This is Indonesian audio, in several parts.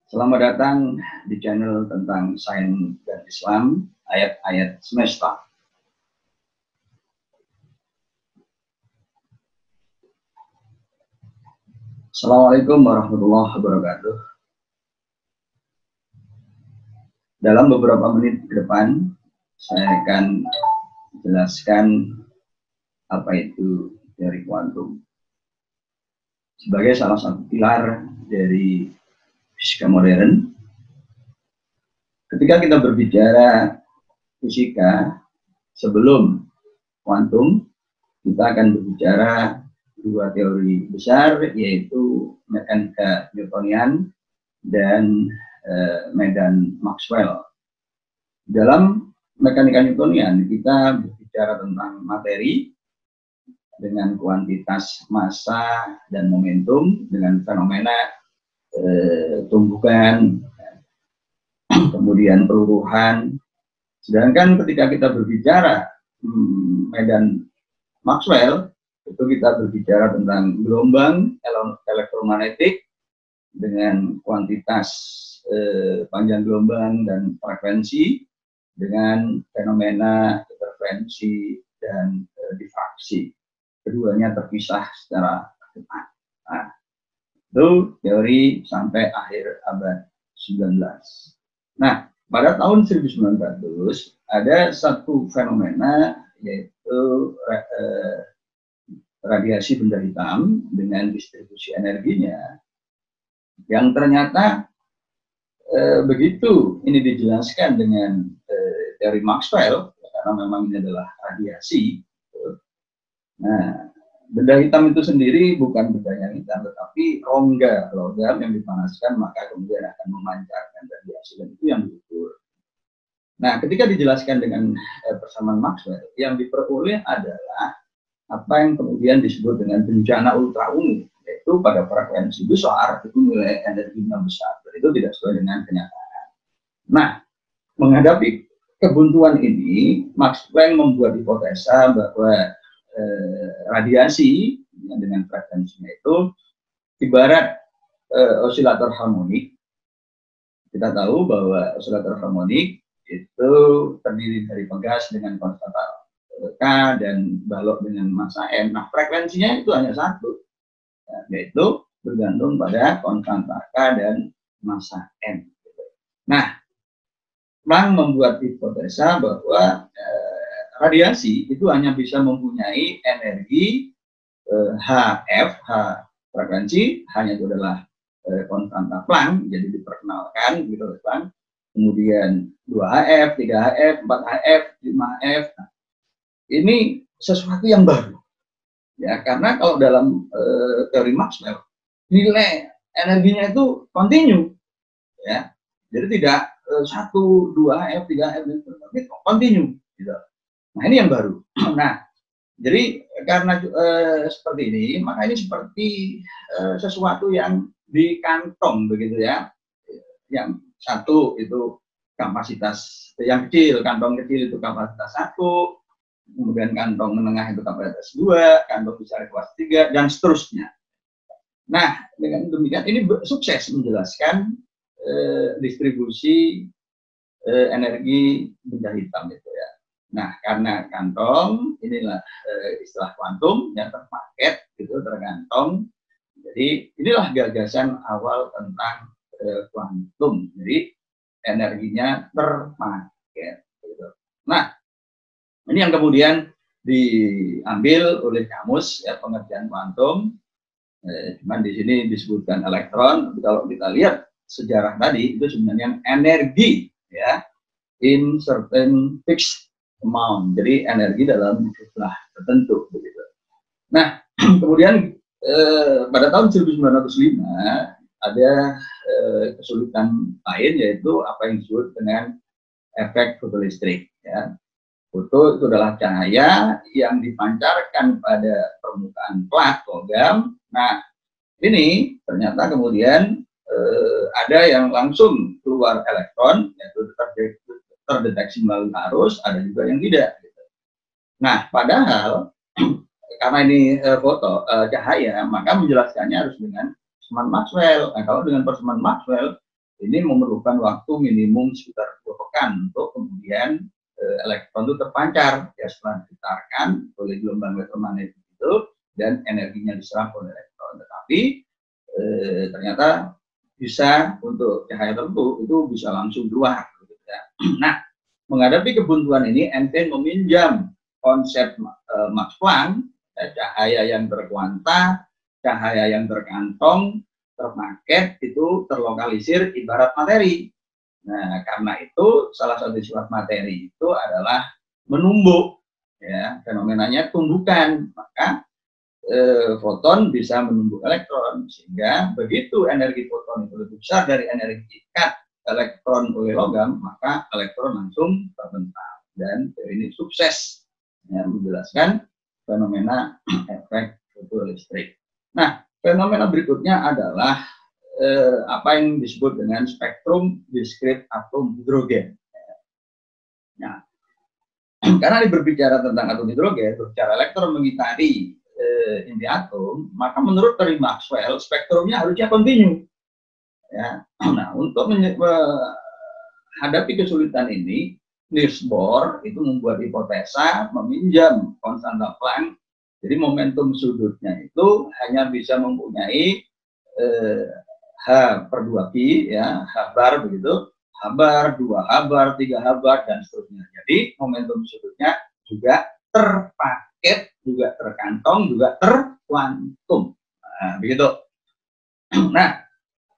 Selamat datang di channel tentang sains dan Islam, ayat-ayat semesta. Assalamualaikum warahmatullahi wabarakatuh. Dalam beberapa menit ke depan, saya akan jelaskan apa itu teori kuantum sebagai salah satu pilar dari fisika modern. Ketika kita berbicara fisika sebelum kuantum, kita akan berbicara dua teori besar, yaitu mekanika Newtonian dan medan Maxwell. Dalam mekanika Newtonian, kita berbicara tentang materi dengan kuantitas massa dan momentum, dengan fenomena tumbukan, kemudian peluruhan. Sedangkan ketika kita berbicara medan Maxwell, itu kita berbicara tentang gelombang elektromagnetik dengan kuantitas panjang gelombang dan frekuensi, dengan fenomena interferensi dan difraksi. Keduanya terpisah secara ketat. Nah, itu teori sampai akhir abad 19. Nah, pada tahun 1900 ada satu fenomena, yaitu radiasi benda hitam dengan distribusi energinya, yang ternyata begitu ini dijelaskan dengan teori Maxwell, karena memang ini adalah radiasi. Nah, benda hitam itu sendiri bukan benda yang hitam, tetapi rongga logam yang dipanaskan maka kemudian akan memancarkan radiasi, dan itu yang diukur. Nah, ketika dijelaskan dengan persamaan Maxwell, yang diperoleh adalah apa yang kemudian disebut dengan bencana ultra ungu, yaitu pada frekuensi besar itu nilai energinya besar, dan itu tidak sesuai dengan kenyataan. Nah, menghadapi kebuntuan ini, Maxwell membuat hipotesa bahwa radiasi dengan frekuensinya itu ibarat osilator harmonik. Kita tahu bahwa osilator harmonik itu terdiri dari pegas dengan konstanta K dan balok dengan massa M. Nah, frekuensinya itu hanya satu, yaitu bergantung pada konstanta K dan massa M. Nah, Planck membuat hipotesa bahwa radiasi itu hanya bisa mempunyai energi HF, H frekuensi, hanya itu adalah konstanta Planck, jadi diperkenalkan gitu Planck. Kemudian 2HF, 3HF, 4HF, 5HF. Nah, ini sesuatu yang baru. Ya, karena kalau dalam teori Maxwell, nilai energinya itu kontinu. Ya. Jadi tidak 1, 2HF, 3HF, tapi kontinu gitu. Nah, ini yang baru. Nah, jadi karena seperti ini, maka ini seperti sesuatu yang di kantong begitu ya. Yang satu itu kapasitas yang kecil, kantong kecil itu kapasitas 1, kemudian kantong menengah itu kapasitas 2, kantong besar kapasitas 3, dan seterusnya. Nah, dengan demikian ini sukses menjelaskan distribusi energi benda hitam itu ya. Nah, karena kantong, inilah istilah kuantum yang terpaket, gitu, tergantung. Jadi, inilah gagasan awal tentang kuantum. Jadi, energinya terpaket. Gitu. Nah, ini yang kemudian diambil oleh kamus, ya, pengertian kuantum. Cuman di sini disebutkan elektron. Tapi kalau kita lihat sejarah tadi, itu sebenarnya energi, ya, in certain fixed amount, jadi energi dalam jumlah tertentu begitu. Nah, kemudian pada tahun 1905 ada kesulitan lain, yaitu apa yang disebut dengan efek fotolistrik. Ya. Foto itu adalah cahaya yang dipancarkan pada permukaan plat logam. Nah, ini ternyata kemudian ada yang langsung keluar elektron, yaitu terdeteksi melalui arus, ada juga yang tidak. Gitu. Nah, padahal karena ini foto cahaya, maka menjelaskannya harus dengan persamaan Maxwell. Nah, kalau dengan persamaan Maxwell, ini memerlukan waktu minimum sekitar 2 pekan untuk kemudian elektron itu terpancar ya setelah diputarkan oleh gelombang elektromagnetik itu dan energinya diserap oleh elektron. Tetapi ternyata bisa untuk cahaya tertentu itu bisa langsung keluar. Gitu ya. Nah, menghadapi kebuntuan ini, Einstein meminjam konsep Max Planck, ya, cahaya yang berkuanta, cahaya yang terkantong, terpaket itu terlokalisir ibarat materi. Nah, karena itu salah satu sifat materi itu adalah menumbuk, ya, fenomenanya tumbukan. Maka foton bisa menumbuk elektron, sehingga begitu energi foton itu lebih besar dari energi ikat elektron oleh logam, maka elektron langsung terbentak. Dan ini sukses ya, menjelaskan fenomena efek fotoelektrik. Nah, fenomena berikutnya adalah apa yang disebut dengan spektrum diskrit atom hidrogen. Nah, karena berbicara tentang atom hidrogen, berbicara elektron mengitari inti atom, maka menurut teori Maxwell spektrumnya harusnya kontinu. Ya, nah untuk menghadapi kesulitan ini, Niels Bohr itu membuat hipotesa meminjam konstanta Planck. Jadi momentum sudutnya itu hanya bisa mempunyai H per 2pi, ya, H bar begitu, H bar, 2 H bar, 3 H bar, dan seterusnya. Jadi momentum sudutnya juga terpaket, juga terkantong, juga terkuantum. Nah, begitu. Nah,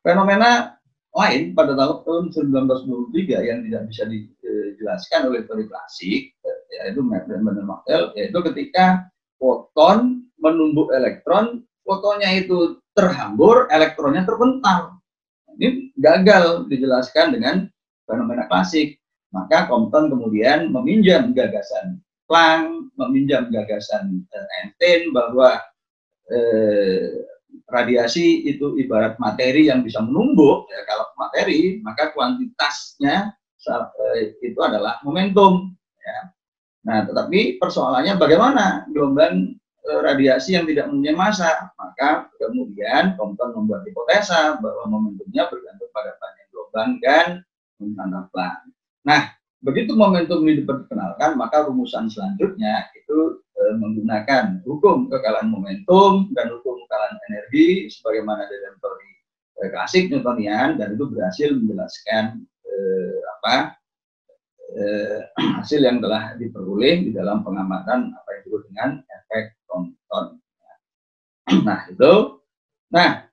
fenomena lain pada tahun 1923 yang tidak bisa dijelaskan oleh teori klasik, yaitu Maxwell, yaitu ketika foton menumbuk elektron, fotonnya itu terhambur, elektronnya terpental. Ini gagal dijelaskan dengan fenomena klasik. Maka Compton kemudian meminjam gagasan Planck, meminjam gagasan Einstein bahwa radiasi itu ibarat materi yang bisa menumbuk. Ya, kalau materi, maka kuantitasnya itu adalah momentum. Ya. Nah, tetapi persoalannya bagaimana gelombang radiasi yang tidak mempunyai massa? Maka kemudian Compton membuat hipotesa bahwa momentumnya bergantung pada panjang gelombang dan konstanta Planck. Nah, begitu momentum ini diperkenalkan, maka rumusan selanjutnya itu menggunakan hukum kekalahan momentum dan hukum kekalahan energi sebagaimana dalam teori klasik Newtonian, dan itu berhasil menjelaskan hasil yang telah diperoleh di dalam pengamatan apa yang disebut dengan efek Compton. Nah, itu. Nah,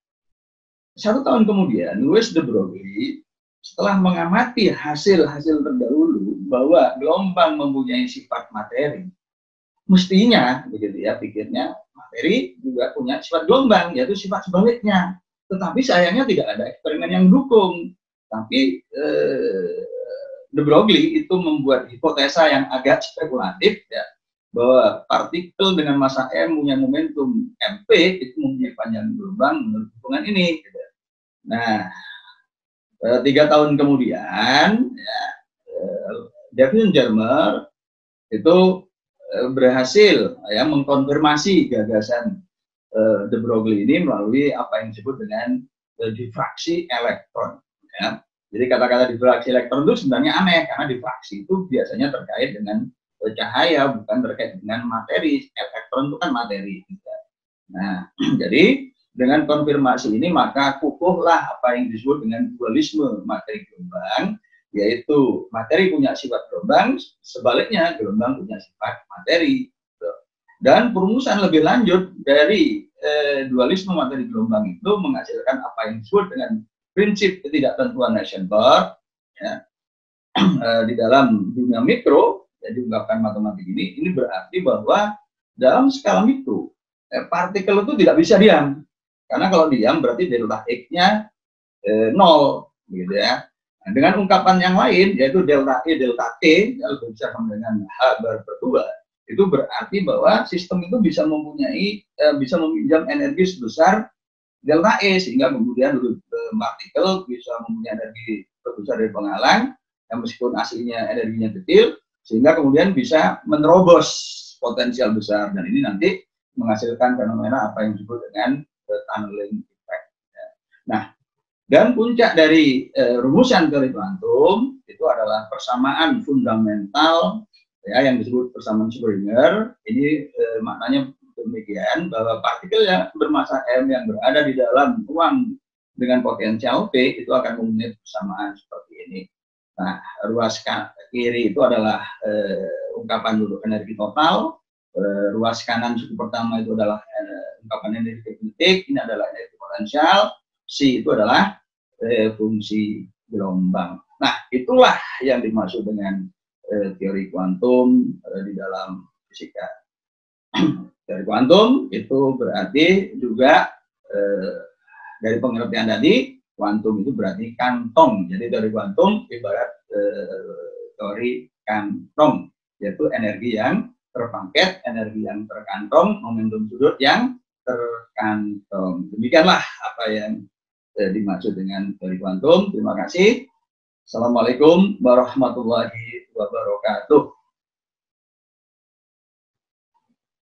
1 tahun kemudian, Louis de Broglie setelah mengamati hasil-hasil terdahulu bahwa gelombang mempunyai sifat materi, mestinya, begitu ya, pikirnya, materi juga punya sifat gelombang, yaitu sifat sebaliknya. Tetapi sayangnya tidak ada eksperimen yang mendukung. Tapi de Broglie itu membuat hipotesa yang agak spekulatif, ya, bahwa partikel dengan massa m punya momentum mp itu mempunyai panjang gelombang menurut hitungan ini. Gitu. Nah, 3 tahun kemudian, ya, David Germer itu berhasil ya mengkonfirmasi gagasan de Broglie ini melalui apa yang disebut dengan difraksi elektron. Ya. Jadi kata-kata difraksi elektron itu sebenarnya aneh, karena difraksi itu biasanya terkait dengan cahaya, bukan terkait dengan materi. Elektron itu kan materi. Nah, jadi dengan konfirmasi ini maka kukuhlah apa yang disebut dengan dualisme materi gelombang, yaitu materi punya sifat gelombang, sebaliknya gelombang punya sifat materi. Dan perumusan lebih lanjut dari dualisme materi gelombang itu menghasilkan apa yang disebut dengan prinsip ketidaktentuan Heisenberg, ya, di dalam dunia mikro, yang diungkapkan matematik ini berarti bahwa dalam skala mikro, partikel itu tidak bisa diam, karena kalau diam berarti delta X-nya 0, gitu ya. Nah, dengan ungkapan yang lain, yaitu delta E, delta T, lebih bisa sama dengan H bar per 2, itu berarti bahwa sistem itu bisa mempunyai, bisa meminjam energi sebesar delta E, sehingga kemudian partikel bisa mempunyai energi terbesar dari penghalang, yang meskipun aslinya energinya kecil, sehingga kemudian bisa menerobos potensial besar, dan ini nanti menghasilkan fenomena apa yang disebut dengan tunneling effect. Nah, Dan puncak dari rumusan teori kuantum itu adalah persamaan fundamental ya, yang disebut persamaan Schrödinger. Ini maknanya demikian, bahwa partikel yang bermassa m yang berada di dalam ruang dengan potensial P itu akan mempunyai persamaan seperti ini. Nah, ruas kiri itu adalah ungkapan dulu energi total, ruas kanan suku pertama itu adalah ungkapan energi kinetik, ini adalah energi potensial, C itu adalah fungsi gelombang. Nah, itulah yang dimaksud dengan teori kuantum di dalam fisika. Teori kuantum itu berarti juga dari pengertian tadi, kuantum itu berarti kantong. Jadi teori kuantum ibarat teori kantong, yaitu energi yang terpaket, energi yang terkantong, momentum sudut yang terkantong. Demikianlah apa yang dimaksud dengan teori kuantum. Terima kasih. Assalamualaikum warahmatullahi wabarakatuh.